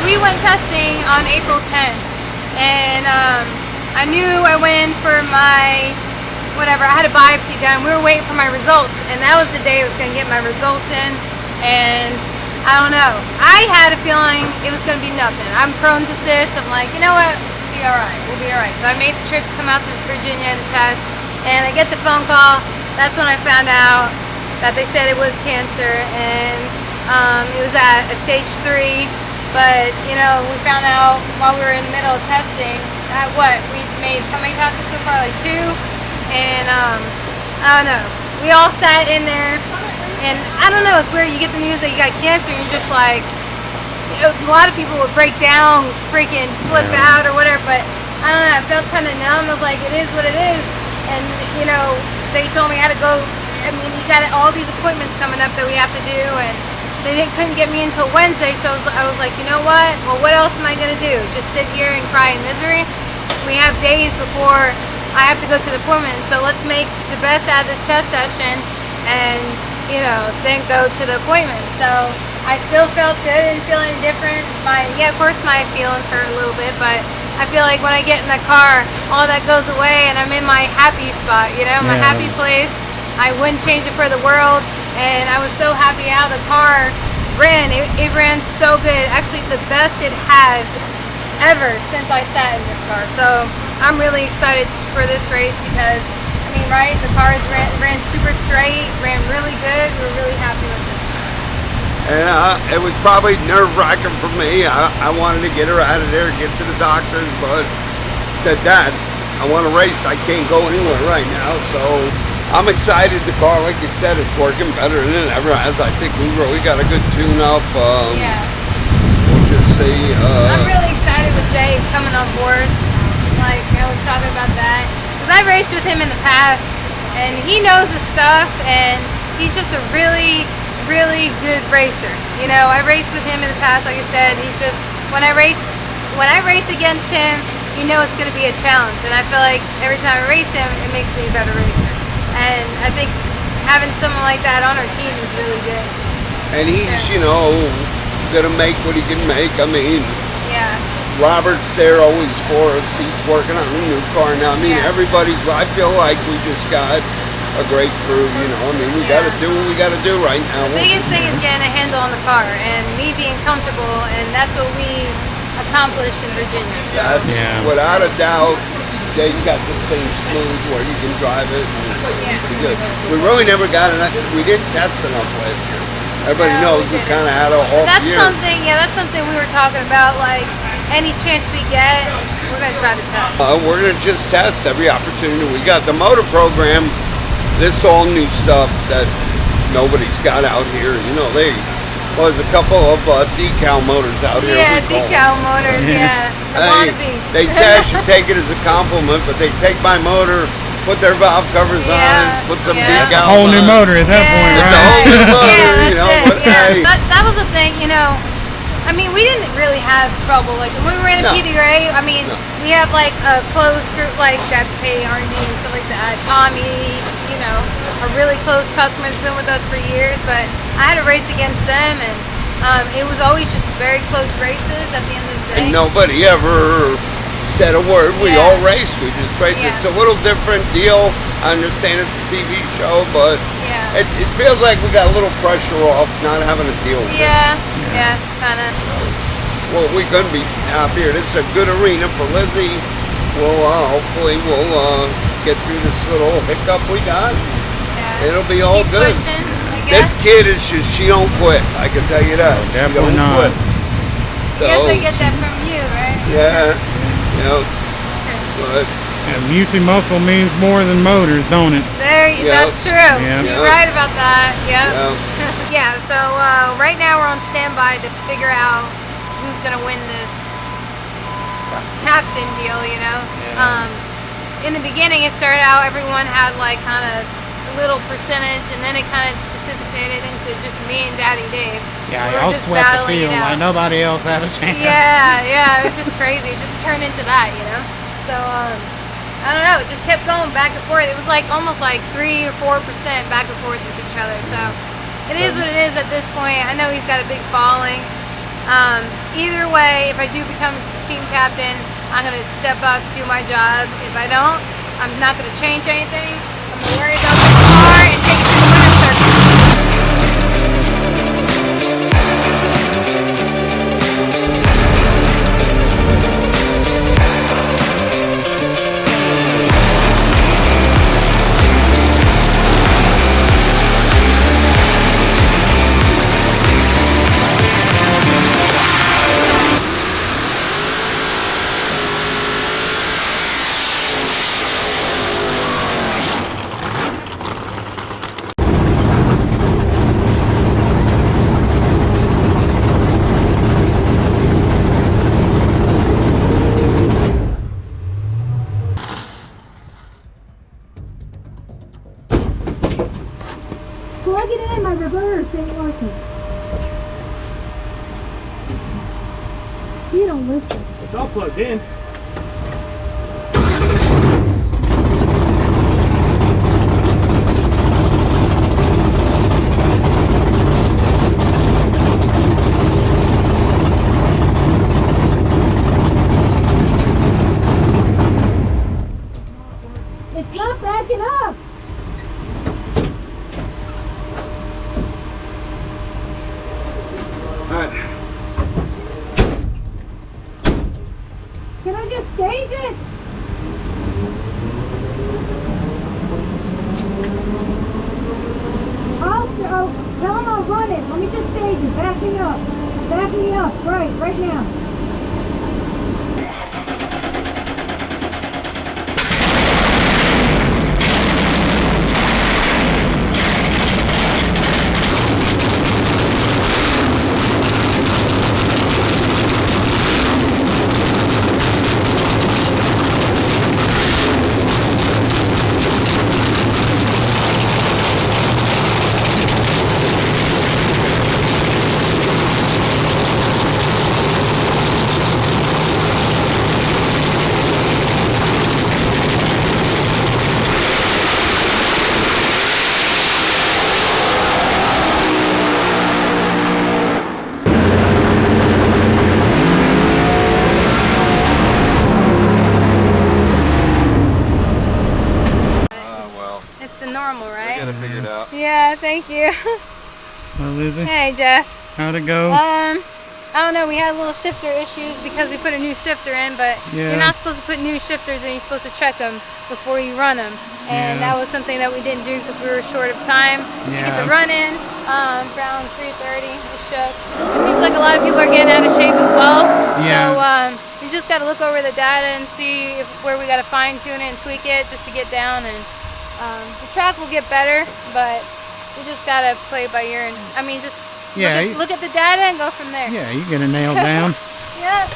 we went testing on April 10th, and I knew I went in for my, whatever, I had a biopsy done. We were waiting for my results, and that was the day I was going to get my results in, and I don't know. I had a feeling it was going to be nothing. I'm prone to cysts. I'm like, you know what, we'll be all right. We'll be all right. So I made the trip to come out to Virginia to test, and I get the phone call. That's when I found out that they said it was cancer, and it was at a stage 3. But, you know, we found out while we were in the middle of testing that we made, how many passes so far? Like 2. And, I don't know. We all sat in there, and I don't know, it's weird. You get the news that you got cancer, and you're just like, you know, a lot of people would break down, freaking flip out or whatever, but I don't know, I felt kind of numb. I was like, it is what it is. And, you know, they told me I had to go, I mean, you got all these appointments coming up that we have to do, and they couldn't get me until Wednesday, so I was like, you know what? Well, what else am I going to do? Just sit here and cry in misery? We have days before I have to go to the appointment, so let's make the best out of this test session and, you know, then go to the appointment. So I still felt good and feeling different. Of course my feelings hurt a little bit, but I feel like when I get in the car, all that goes away and I'm in my happy spot, you know, my happy place. I wouldn't change it for the world. And I was so happy how the car ran. It ran so good. Actually, the best it has ever since I sat in this car. So I'm really excited for this race because, I mean, right, the cars ran super straight, ran really good. We were really happy with it. And it was probably nerve-wracking for me. I wanted to get her out of there, get to the doctors, but said, Dad, I want to race. I can't go anywhere right now, so I'm excited. The car, like you said, it's working better than it ever has. I think we really got a good tune-up. Yeah. We'll just see. I'm really excited with Jay coming on board. Like, I was talking about that. Because I've raced with him in the past, and he knows his stuff, and he's just a really, really good racer. You know, I raced with him in the past, like I said. He's just, when I race against him, you know it's going to be a challenge. And I feel like every time I race him, it makes me a better racer. And I think having someone like that on our team is really good. And he's, you know, gonna make what he can make. I mean, Robert's there always for us. He's working on a new car now. I mean, I feel like we just got a great crew, you know. I mean, we gotta do what we gotta do right now. The biggest thing is getting a handle on the car and me being comfortable, and that's what we accomplished in Virginia. So. That's without a doubt. Jay's got this thing smooth where you can drive it. And it's good. We really never got enough. We didn't test enough last year. Everybody knows we kind of had an off year. That's something we were talking about. Like, any chance we get, we're going to try to test. We're going to just test every opportunity we got. The motor program, this all new stuff that nobody's got out here. You know, there's a couple of decal motors out here. Yeah, decal motors, the wannabes. They say I should take it as a compliment, but they take my motor, put their valve covers on, put some decals on. That's a whole new motor at that point, right? It's a whole new motor, you know. But hey. That was the thing, you know. I mean, we didn't really have trouble. Like, when we were in a PDRA, I mean, we have, like, a close group, like, that pay R&D and stuff like that. Tommy, you know, a really close customer, has been with us for years, but I had to race against them, and it was always just very close races at the end of the day. And nobody ever said a word. We all raced. We just raced. It's a little different deal. I understand it's a TV show, but it feels like we got a little pressure off not having to deal with this. Yeah, kind of. Well, we couldn't be happier. This is a good arena for Lizzie. Hopefully we'll get through this little hiccup we got. It'll be all Keep good. Pushing, this kid is just, she don't quit. I can tell you that. Definitely she don't not. Quit. So, I guess I get that from you, right? But Musi muscle means more than motors, don't it? That's true. You're right about that. So right now we're on standby to figure out who's going to win this captain deal, you know. In the beginning it started out everyone had like kind of a little percentage, and then it kind of dissipated into just me and Daddy Dave. Y'all swept the field like nobody else had a chance. It was just crazy. It just turned into that, you know. So I don't know, it just kept going back and forth. It was like almost like 3 or 4% back and forth with each other. So it is what it is at this point. I know he's got a big following, Either way, if I do become team captain, I'm gonna step up, do my job. If I don't, I'm not gonna change anything. I'm gonna worry about this car and take it to the winner's circle. Plug it in, my reverse ain't working. You don't listen. It's all plugged in. It's not backing up. Can I just stage it? Tell him I'll run it. Let me just stage it. Back me up. Back me up. Right now. Normal, right? Got it figured out. Yeah, thank you. Well, Lizzie, Hey, Jeff. how'd it go? I don't know. We had little shifter issues because we put a new shifter in, but Yeah. you're not supposed to put new shifters in. You're supposed to check them before you run them, and Yeah. that was something that we didn't do because we were short of time to get Yeah. the run in. Around 3:30, it shook. It seems like a lot of people are getting out of shape as well. Yeah. So we just got to look over the data and see where we got to fine tune it and tweak it just to get down. And the track will get better, but we just gotta play it by ear. And I mean, just Yeah, look at the data and go from there. Yeah, you get it nailed down. Yep.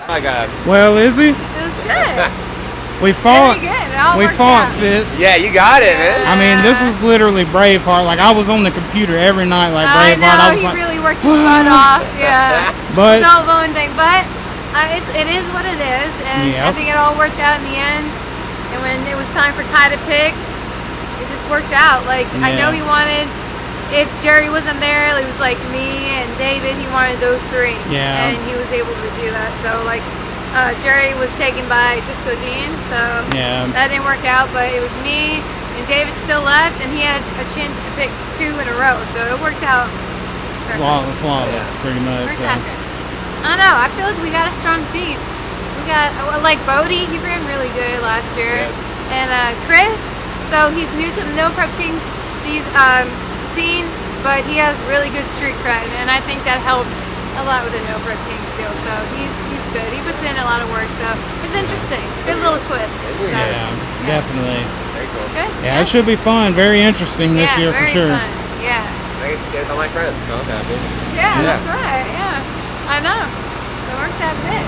I got Well, Lizzie, It was good. we fought. Very good. all We worked fought out. Fitz. Yeah, you got it, man. I mean, this was literally Braveheart. Like, I was on the computer every night like I Braveheart. know, I was he like, really worked his butt off. Yeah. but No bone thing, but it is what it is, and I Yep. think it all worked out in the end. And when it was time for Kai to pick, it just worked out. Like, I know Yeah. he wanted, if Jerry wasn't there, it was like me and David, he wanted those three. Yeah. And he was able to do that. So, like, Jerry was taken by Disco Dean, so yeah, that didn't work out, but it was me and David still left, and he had a chance to pick 2 in a row, so it worked out perfect. flawless, pretty much. Worked So. out good. I don't know, I feel like we got a strong team. We got, like Bodie, he ran really good last year. Yeah. And Chris, so he's new to the No Prep Kings scene, but he has really good street cred, and I think that helps a lot with the No Prep Kings deal. So he's good. He puts in a lot of work, so it's interesting. Good little twist. So, Yeah, definitely. Very cool. Good. Yeah, it should be fun. Very interesting this year for very sure. Fun. Yeah. I get to stay with all my friends, so I'm happy. Yeah, Yeah. that's right. Yeah, I know. So it worked out good.